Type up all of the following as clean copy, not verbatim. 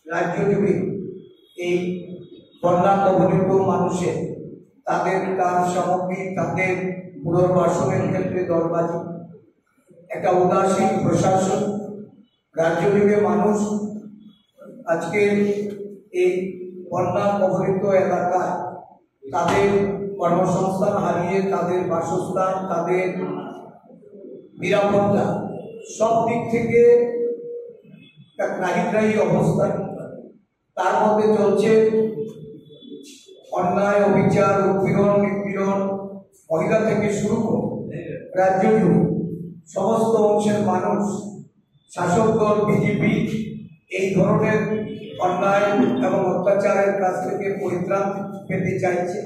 রাজ্যজুড়ে এই বন্যা কবলিত মানুষের তাদের কাজ সামগ্রী তাদের পুনর্বাসনের ক্ষেত্রে দরবাজি, একটা উদাসীন প্রশাসন, রাজ্যজুড়ে মানুষ আজকে এই বন্যা কবলিত এলাকায় তাদের কর্মসংস্থান হারিয়ে তাদের বাসস্থান, তাদের নিরাপত্তা সব দিক থেকে একটা ত্রাহি অবস্থা। তার মধ্যে চলছে অন্যায়, অবিচার, উৎপীড়ন, নিপীড়ন, মহিলা থেকে শুরু করে রাজ্য জুড়ে সমস্ত অংশের মানুষ, শাসক দল বিজেপি এই ধরনের অন্যায় এবং অত্যাচারের কাছ থেকে পরিত্রাণ পেতে চাইছে।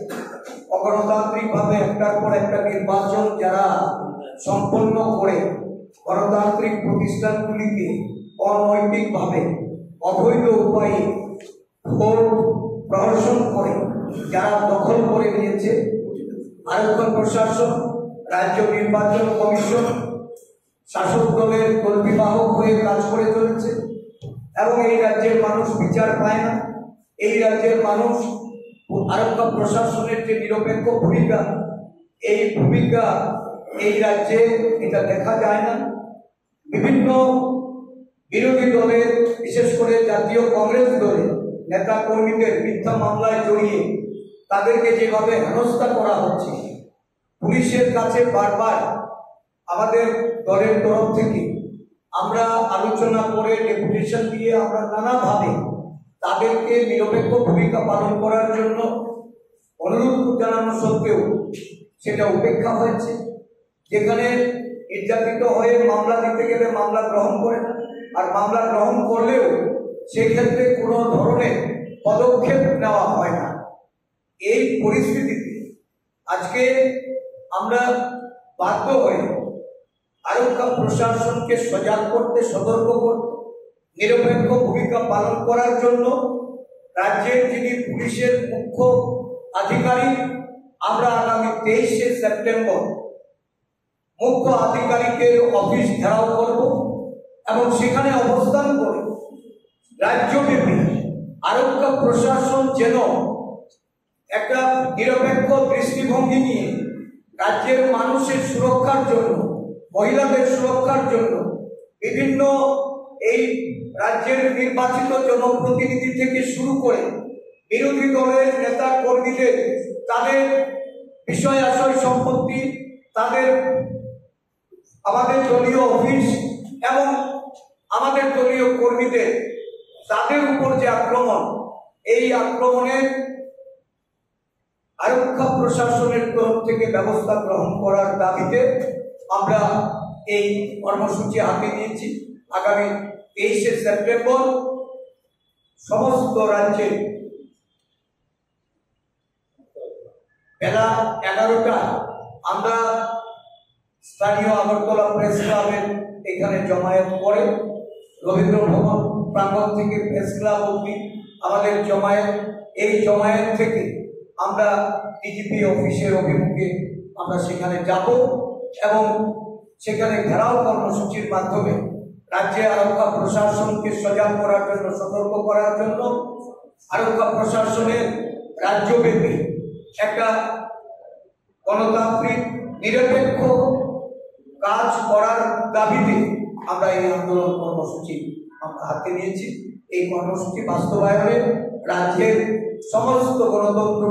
অগণতান্ত্রিকভাবে একটার পর একটা নির্বাচন যারা সম্পন্ন করে গণতান্ত্রিক প্রতিষ্ঠানগুলিকে অনৈতিকভাবে অবৈধ উপায়ে ভোট প্রহসন করে যারা দখল করে নিয়েছে, আরক্ষণ প্রশাসন, রাজ্য নির্বাচন কমিশন শাসক দলের কর্মীবাহক হয়ে কাজ করে চলেছে এবং এই রাজ্যের মানুষ বিচার পায় না। এই রাজ্যের মানুষ আরক্ষণ প্রশাসনের যে নিরপেক্ষ ভূমিকা, এই ভূমিকা এই রাজ্যে এটা দেখা যায় না। বিভিন্ন বিরোধী দলের, বিশেষ করে জাতীয় কংগ্রেস দলের নেতা কর্মীদের মিথ্যা মামলায় জড়িয়ে তাদেরকে যেভাবে হেনস্থা করা হচ্ছে, পুলিশের কাছে বারবার আমাদের দলের তরফ থেকে আমরা আলোচনা করে ডেপুটেশন দিয়ে আমরা নানাভাবে তাদেরকে নিরপেক্ষ ভূমিকা পালন করার জন্য অনুরোধ জানানো সত্ত্বেও সেটা উপেক্ষা হয়েছে। যেখানে নির্যাতিত হয়ে মামলা দিতে গেলে মামলা গ্রহণ করে না, আর মামলা গ্রহণ করলেও সেক্ষেত্রে কোনো ধরনের পদক্ষেপ নেওয়া হয় না। এই পরিস্থিতিতে আজকে আমরা বাধ্য হয়ে আরক্ষা প্রশাসনকে সজাগ করতে, সতর্ক করতে, নিরপেক্ষ ভূমিকা পালন করার জন্য রাজ্যের যিনি পুলিশের মুখ্য আধিকারিক, আমরা আগামী 23শে সেপ্টেম্বর মুখ্য আধিকারিকের অফিস ঘেরাও করব এবং সেখানে অবস্থান করে রাজ্যব্যাপী আরক্ষা প্রশাসন যেন একটা নিরপেক্ষ দৃষ্টিভঙ্গি নিয়ে রাজ্যের মানুষের সুরক্ষার জন্য, মহিলাদের সুরক্ষার জন্য বিভিন্ন এই রাজ্যের নির্বাচিত জনপ্রতিনিধি থেকে শুরু করে বিরোধী দলের নেতা কর্মীদের তাদের বিষয় আশয় সম্পত্তি, তাদের আমাদের দলীয় অফিস এবং আমাদের দলীয় কর্মীদের তাদের উপর যে আক্রমণ, এই আক্রমণের আরক্ষা প্রশাসনের তরফ থেকে ব্যবস্থা গ্রহণ করার দাবিতে আমরা এই কর্মসূচি হাতে নিয়েছি। আগামী 23শে সেপ্টেম্বর সমস্ত রাজ্যে বেলা 11টায় আমরা স্থানীয় আগরতলা প্রেস ক্লাবের এখানে জমায়েত করে, রবীন্দ্র ভবন প্রাঙ্গণ থেকে প্রেস ক্লাব অবধি আমাদের জমায়েত। এই জমায়েত থেকে আমরা ডিজিপি অফিসের অভিমুখে আমরা সেখানে যাব এবং সেখানে ঘেরাও কর্মসূচির মাধ্যমে রাজ্যে আরক্ষা প্রশাসনকে সজাগ করার জন্য, সতর্ক করার জন্য, আরক্ষা প্রশাসনের রাজ্যব্যাপী একটা গণতান্ত্রিক নিরপেক্ষ কাজ করার দাবিতে আমরা এই আন্দোলন কর্মসূচি আমরা হাতে নিয়েছি। এই কর্মসূচি বাস্তবায়নে রাজ্যের সমস্ত গণতন্ত্র